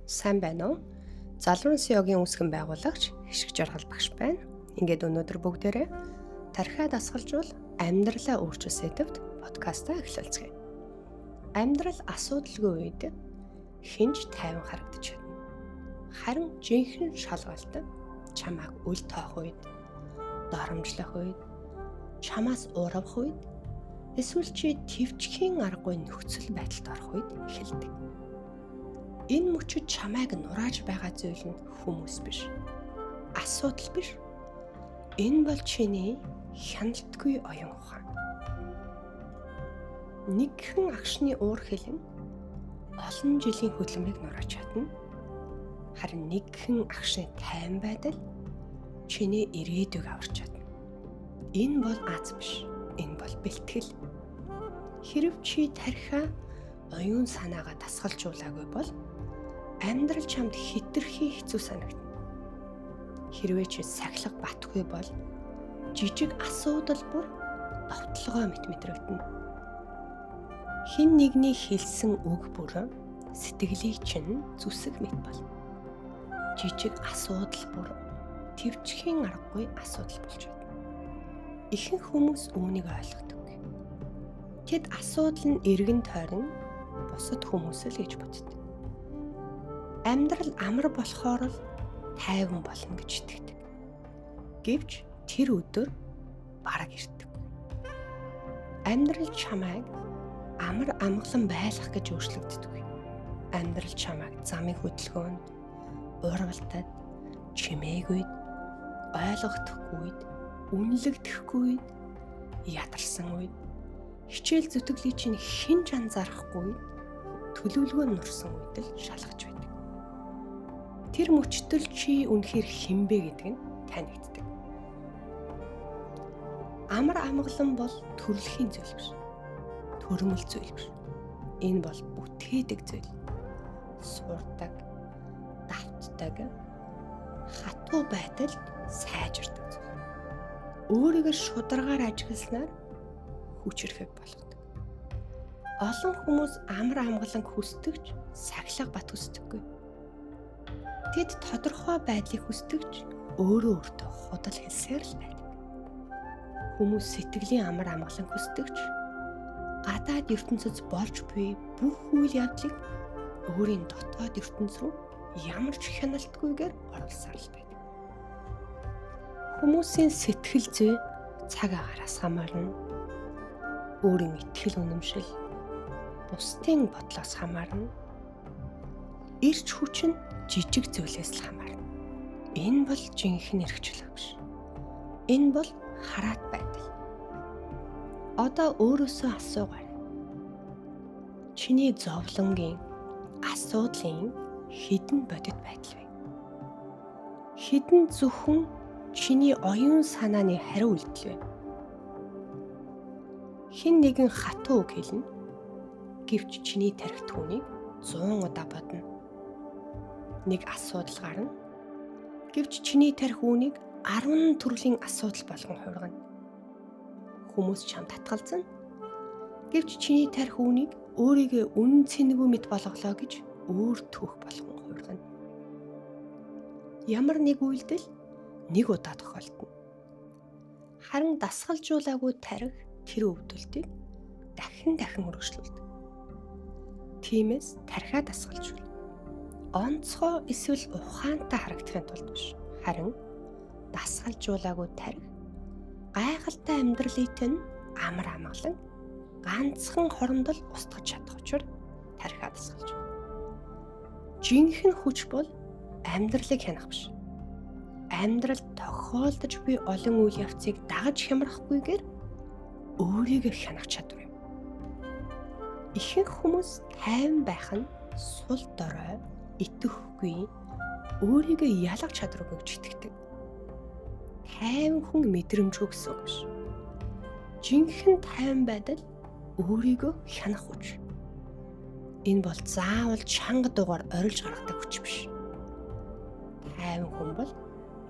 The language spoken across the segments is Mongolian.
Сайн байна уу? Залуурс ёгийн үүсгэн байгуулагч Хишиг Жаргал багш байна. Ингээд өнөөдөр бүгдээрээ тархиа дасгалжуул амьдралаа өөрчил сэдвт подкастаа эхлүүлцгээе. Амьдрал асуудалгүй үед хинж тайван харагдаж байна. Харин жинхэнэ шалгалт чамааг үл тоох үед, доромжлох үед, чамаас уурах үед, эсвэл чи твчхийн аргагүй нөхцөл байдалд орох үед эхэлдэг. Энэ мөчөд чамайг нурааж байгаа зүйл нь хүмүүс биш. Асуудал биш. Энэ бол чиний хяналтгүй оюун ухаан. Нэгхэн агшны уур хилэн олон жилийн хөдөлмөрийг нурааж чадна. Харин нэгхэн агшны тайван байдал чиний ирээдүйг аварч чадна. Энэ бол аз биш. Энэ бол бэлтгэл. Хэрв чи тархиа оюун санаагаа дасгалжуулаагүй бол амьдрал чамд хэтэрхий хэцүү санагдана. Хэрвээ чи сахилга батгүй бол жижиг асуудал бүр довтлогоо мэдрэгдэнэ. Хин нэгний хэлсэн үг бүр сэтгэлийг чинь зүсэх мэт бол. Жижиг асуудал бүр твчхийн аргагүй асуудал болж байна. Ихэнх хүмүүс үүнийг ойлгодог. Тэд асуудал нь эргэн тойрон бусад хүмүүс л гэж боддог. Амьдрал амар болохоор л тайван болно гэж итгэдэг. Гэвч тэр өдөр бараг ирдэг. Амьдрал чамайг амар амгалан байлгах гэж өөрчлөгддөг. Амьдрал чамайг замын хөдөлгөөнд, урвалтад, чимээгүйд, ойлгохдохгүйд, үнэлэгдэхгүй үед, ядарсан үед, хичээл зүтгэлийг чинь хинж анзаарахгүй, төлөвлөгөө нурсан үед л шалгаж байдаг. Тэр мөчтөл чи үнэхээр хинбэ гэдэг нь танигддаг. Амар амгалан бол төрөлхийн зүйл биш. Төрөмөл зүйл биш. Энэ бол бүтээдэг зүйл. Сурдаг, давтдаг, хатуу байдалд сайжирдаг зүйл. Өөрийгөө шударгаар ажигласнаар хүчрэхэг болгодог. Олон хүмүүс амар амгалан хүсдэгч сахилга бат хүсдэггүй. Тэд тодорхой байдлыг хүсдэгч өөрөө өөртөө худал хэлсээр л байдаг. Хүмүүс сэтгэлийн амар амгалан хүсдэгч гадаад ертөнцөд болж буй бүх үйл явдлыг өөрийн дотоод ертөнц рүү ямар ч хяналтгүйгээр оруулсаар л байдаг. Хүмүүсийн сэтгэл зүй цаг агаараас хамаарна. Өөрийн итгэл үнэмшил, бусдын бодлоос хамаарна. Ирч хүч нь жижиг зүйлээс л хамаарна. Энэ бол жинхэнэ эрхчлэл биш. Энэ бол хараат байдал. Одоо өөрөөсөө асуугаарай. Чиний зовлонгийн, асуудлын хідэн бодит байдал вэ? Хідэн зөвхөн чиний оюун санааны хариу үйлдэл вэ? Хэн нэгэн хатуу үг хэлнэ. Гэвч чиний тархи түүнийг 100 удаа бодно. Нэг асуудал гарна. Гэвч чиний тархи үүнийг 10 төрлийн асуудал болгон хувиргана. Хүмүүс чамд татгалзана. Гэвч чиний тархи үүнийг өөрийгөө үнэн цэнэгүй мэт болголоо гэж өөр түүх болгон хувиргана. Ямар нэг үйлдэл нэг удаа тохиолдно. Харин дасгалжуулаагүй тархи тэр өвдөлтийг дахин өргөжлүүлдэг. Тиймээс тархиа дасгалжуул. Онцгой эсвэл ухаантай харагдахын тулд биш. Харин дасгалжуулаагүй тархи гайхалтай амьдралыг тань амар амгалан ганцхан хорондол устгаж чадах учраас тархиа дасгалжуул. Жинхэнэ хүч бол амьдралыг хянах биш. Амьдрал тохиолдож буй олон үйл явцыг дагаж хямрахгүйгээр өөрийгөө хянах чадвар юм. Ихэнх хүмүүс тайван байх нь сул дорой, итгэхгүй, өөрийгөө ялах чадваргүй гэж итгэдэг. Тайван хүн мэдрэмжгүй гэсэн үг биш. Жинхэнэ тайван байдал өөрийгөө хянах хүч. Энэ бол заавал чанга дуугаар орилж гаргадаг хүч биш. Тайван хүн бол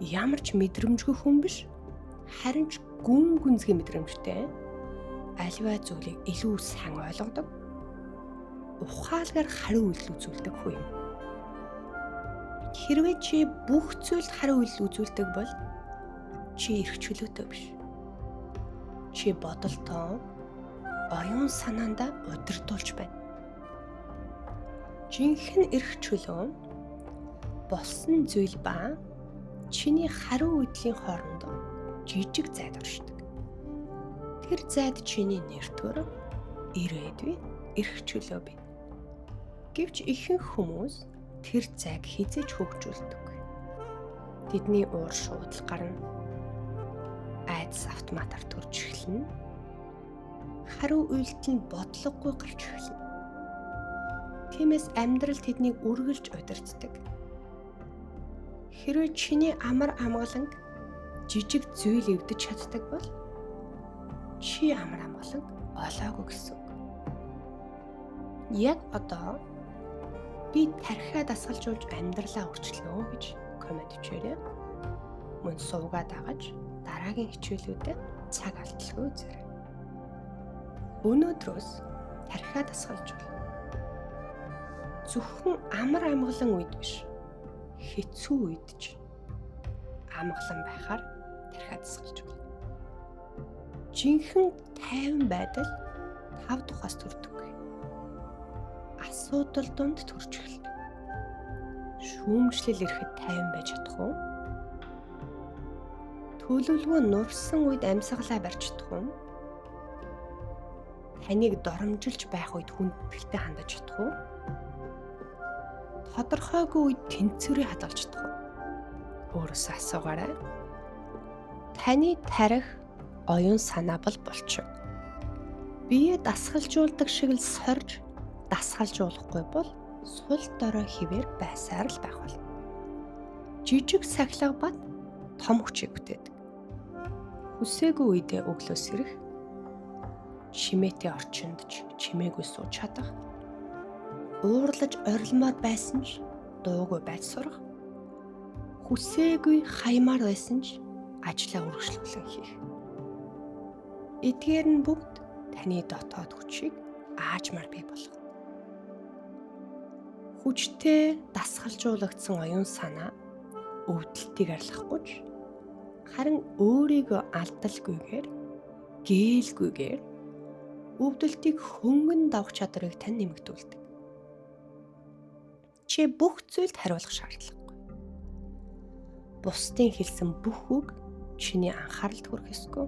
ямар ч мэдрэмжгүй хүн биш. Харин ч гүн гүнзгий мэдрэмжтэй. Аливаа зүйлийг илүү сайн ойлгодог. Ухаалгаар хариу үйлдэл үзүүлдэг хүн юм. Хэрвээ чи бүх зүйлд хариу үзүүлдэг бол чи эрх чөлөөтэй биш. Чи бодолтоо оюун санаандаа удирдуулж байна. Жинхэнэ эрх чөлөө болсон зүйл ба чиний хариу үйдлийн хоорондоо жижиг зайд оршдог. Тэр зайд чиний нэр төр, ирээдүй, эрх чөлөө бий. Гэвч ихэнх хүмүүс тэр зайг хизээж хөгжүүлдэггүй. Тэдний уур шуудал гарна. Айдас автоматар төрж эхэлнэ. Хариу үйлдэл нь бодлогогүй гарч эхэлнэ. Тиймээс амьдрал тэднийг үргэлж удирддаг. Хэрвээ чиний амар амгаланг жижиг зүйл эвдэж чаддаг бол чи амар амгаланг олоогүй гэсэн үг. Яг одоо би тархиа дасгалжуулж амьдралаа өөрчлөнө гэж комент бичээрэй. Мөн суугаад агаж дараагийн хичээлүүдэд цаг алдалгүй үзээрэй. Өнөөдрөөс тархиа дасгалжуул. Зөвхөн амар амгалан үед биш, хэцүү үед ч амгалан байхаар тархиа дасгалжуул. Жинхэнэ тайван байдал 5 тухаас төрдөг. Асуудал донд төрж эхэлдэг. Шүүмжлэл ирэхэд тайван байж чадах уу? Төлөвлөгөө нурсан үед амьсгалаа барьж чадах уу? Таныг доромжилж байх үед хүндэтгэлтэй хандаж чадах уу? Тодорхойгүй үед тэнцвэрээ хадгалж чадах уу? Өөрөөсөө асуугаарай. Таны тарих оюун санаа бол болчих. Бие дасгалжуулдаг шиг л сорж дасгалжуулахгүй бол сул дорой хിവэр байсаар л байх болно. Жижиг сахилга бат том хүчийг бүтээдэг. Хүсээгүй үедээ өглөөс ирэх, чимээтэй орчинд ч чимээгүй сууж чадах, уурлаж орилмоор байсан ч дуугүй байж сурах, хүсээгүй хаymаар байсан ч ажлаа үргэлжлүүлэн хийх. Эдгээр нь бүгд таны дотоод хүчийг аажмаар бий болгох. Хүчтэй дасгалжуулагдсан оюун санаа өвдөлтийг арилгахгүйч харин өөрийгөө алдалгүйгээр, гээйлгүйгээр өвдөлтийг хөнгөн давах чадрыг тань нэмэгдүүлдэг. Чи бүх зүйлд хариулах шаардлагагүй. Бусдын хэлсэн бүх үг чиний анхааралд хүрэх ёсгүй.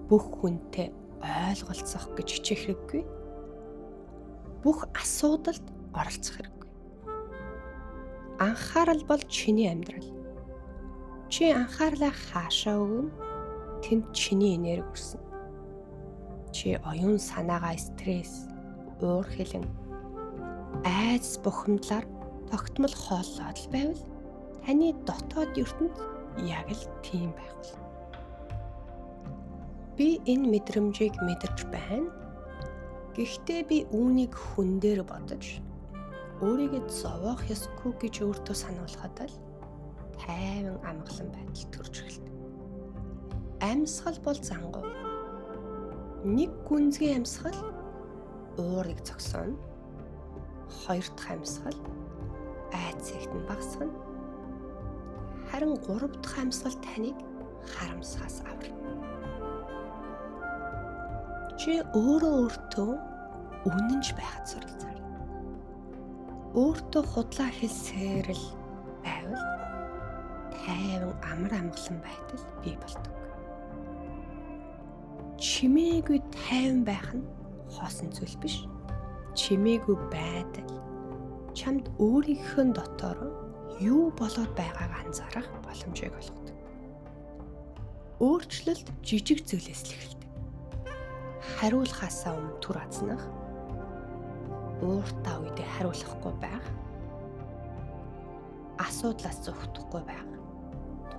Бүх хүнтэй ойлголцох гэж хичээх хэрэггүй. Бүх асуудалд оролцох хэрэггүй. Анхаарал бол чиний амьдрал. Чи анхаарлаа хаашаа өгнө, тэнд чиний энерги үрснэ. Чи оюун санаагаа стресс, уур хилэн, айдас бухимдлаар тогтмол хооллоод л байвал таны дотоод ертөнд яг л тийм байх болно. Би энэ мэдрэмжийг мэдэрч байна. Гэхдээ би үүнийг хүн дээр бодож өөрийгөө зовоох ёсгүй гэж өөртөө сануулхад л тайван амгалан байдал төрж эхэлдэг. Амьсгал бол зангуу. Нэг гүнзгий амьсгал уурыг зогсооно. Хоёр дахь амьсгал айцэгт нь багасгана. Харин гурав дахь амьсгал таныг харамсахаас аварна. Чи өөртөө үнэнч байхад суралцаар. Өөртөө худлаа хэлсээр л байвал тайван амар амгалан байдал бий болдог. Чимээгүй тайван байх нь хоосон зүйл биш. Чимээгүй байдал чамд өөрийнхөө дотор юу болоод байгааг анзаарах боломжийг олгодог. Өөрчлөлт жижиг зүйлээс л эхэлдэг. Хариулахаасаа өмнө түр азнах, ууртаа үедээ хариулахгүй байх, асуудлаас зөвхдөхгүй байх,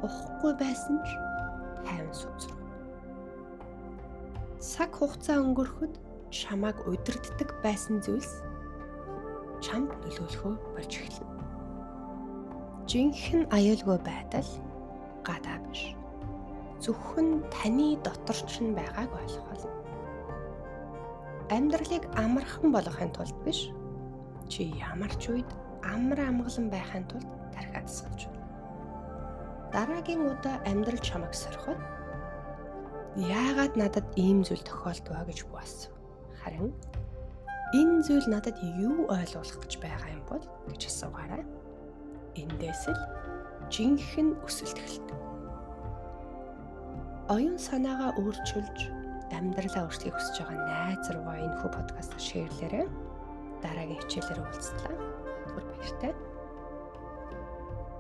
тухгүй байсан ч тайван сүнсрэх. Цаг хугацаа өнгөрөхөд чамайг удирддаг байсан зүйлс чамд нөлөөлөхөө болж эхэлнэ. Жинхэнэ аюулгүй байдал гадаа биш. Зөвхөн таны дотор ч нь байгааг ойлгох болно. Амьдралыг амархан болгохын тулд биш, чи ямар ч үед амар амгалан байхын тулд тархиад сууж байна. Дараагийн удаа амьдрал чамайг сориход яагаад надад ийм зүйл тохиолдваа гэж буусан. Харин энэ зүйл надад юу ойлгуулах гэж байгаа юм бол гэж асуугаарай. Эндээс л жинхэнэ өсөлт эхэлдэг. Оюун санаагаа өөрчилж амьдралаа өөрчлөхийг хүсэж байгаа найз руугаа энэхүү подкастыг шеэрлээрэй. Дараагийн хичээлээр уулзлаа. Түр баяртай.